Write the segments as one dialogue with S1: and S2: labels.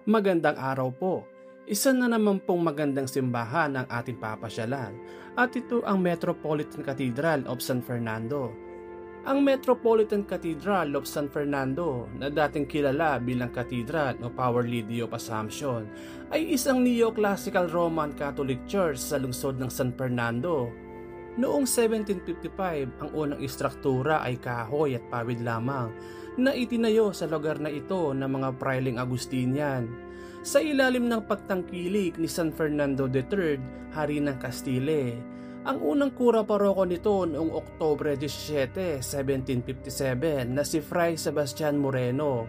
S1: Magandang araw po. Isa na naman pong magandang simbahan ang ating papasyalan at ito ang Metropolitan Cathedral of San Fernando. Ang Metropolitan Cathedral of San Fernando na dating kilala bilang Cathedral of Our Lady of Assumption ay isang neoclassical Roman Catholic Church sa lungsod ng San Fernando. Noong 1755, ang unang istruktura ay kahoy at pawid lamang na itinayo sa lugar na ito ng mga Prailing Agustinian. Sa ilalim ng pagtangkilik ni San Fernando III, Hari ng Castile, ang unang kura paroko nito noong Oktubre 17, 1757 na si Fray Sebastian Moreno.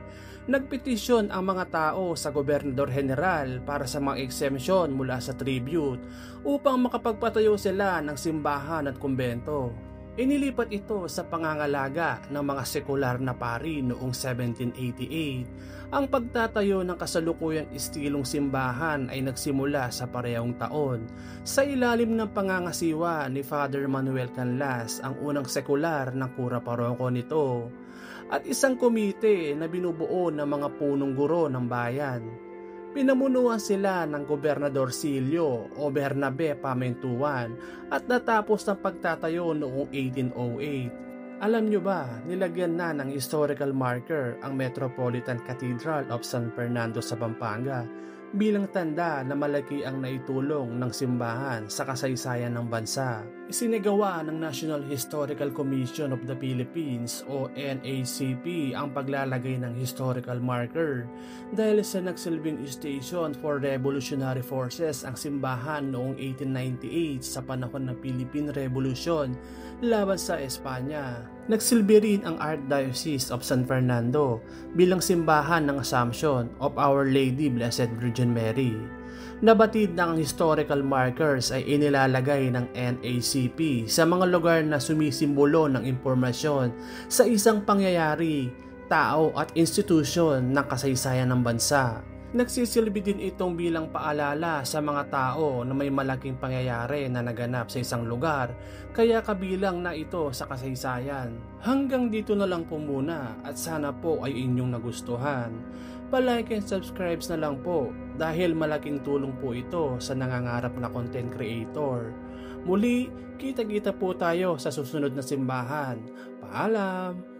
S1: Nagpetisyon ang mga tao sa Gobernador General para sa mga exemption mula sa tribute upang makapagpatayo sila ng simbahan at kumbento. Inilipat ito sa pangangalaga ng mga sekular na pari noong 1788. Ang pagtatayo ng kasalukuyang istilong simbahan ay nagsimula sa parehong taon. Sa ilalim ng pangangasiwa ni Father Manuel Canlas, ang unang sekular ng kura paroko nito, at isang komite na binubuo ng mga punong guro ng bayan. Pinamunuan sila ng Gobernador Silio o Bernabe Pamentuan at natapos ng pagtatayo noong 1808. Alam nyo ba, nilagyan na ng historical marker ang Metropolitan Cathedral of San Fernando sa Pampanga bilang tanda na malaki ang naitulong ng simbahan sa kasaysayan ng bansa. Isinagawa ng National Historical Commission of the Philippines o NACP ang paglalagay ng historical marker dahil sa nagsilbing station for revolutionary forces ang simbahan noong 1898 sa panahon ng Philippine Revolution laban sa Espanya. Nagsilbi rin ang Archdiocese of San Fernando bilang simbahan ng Assumption of Our Lady Blessed Virgin Mary. Nabatid na ang historical markers ay inilalagay ng NACP sa mga lugar na sumisimbolo ng impormasyon sa isang pangyayari, tao at institusyon ng kasaysayan ng bansa. Nagsisilbi din itong bilang paalala sa mga tao na may malaking pangyayari na naganap sa isang lugar, kaya kabilang na ito sa kasaysayan. Hanggang dito na lang po muna at sana po ay inyong nagustuhan. Pa-like and subscribe na lang po dahil malaking tulong po ito sa nangangarap na content creator. Muli, kita-kita po tayo sa susunod na simbahan. Paalam!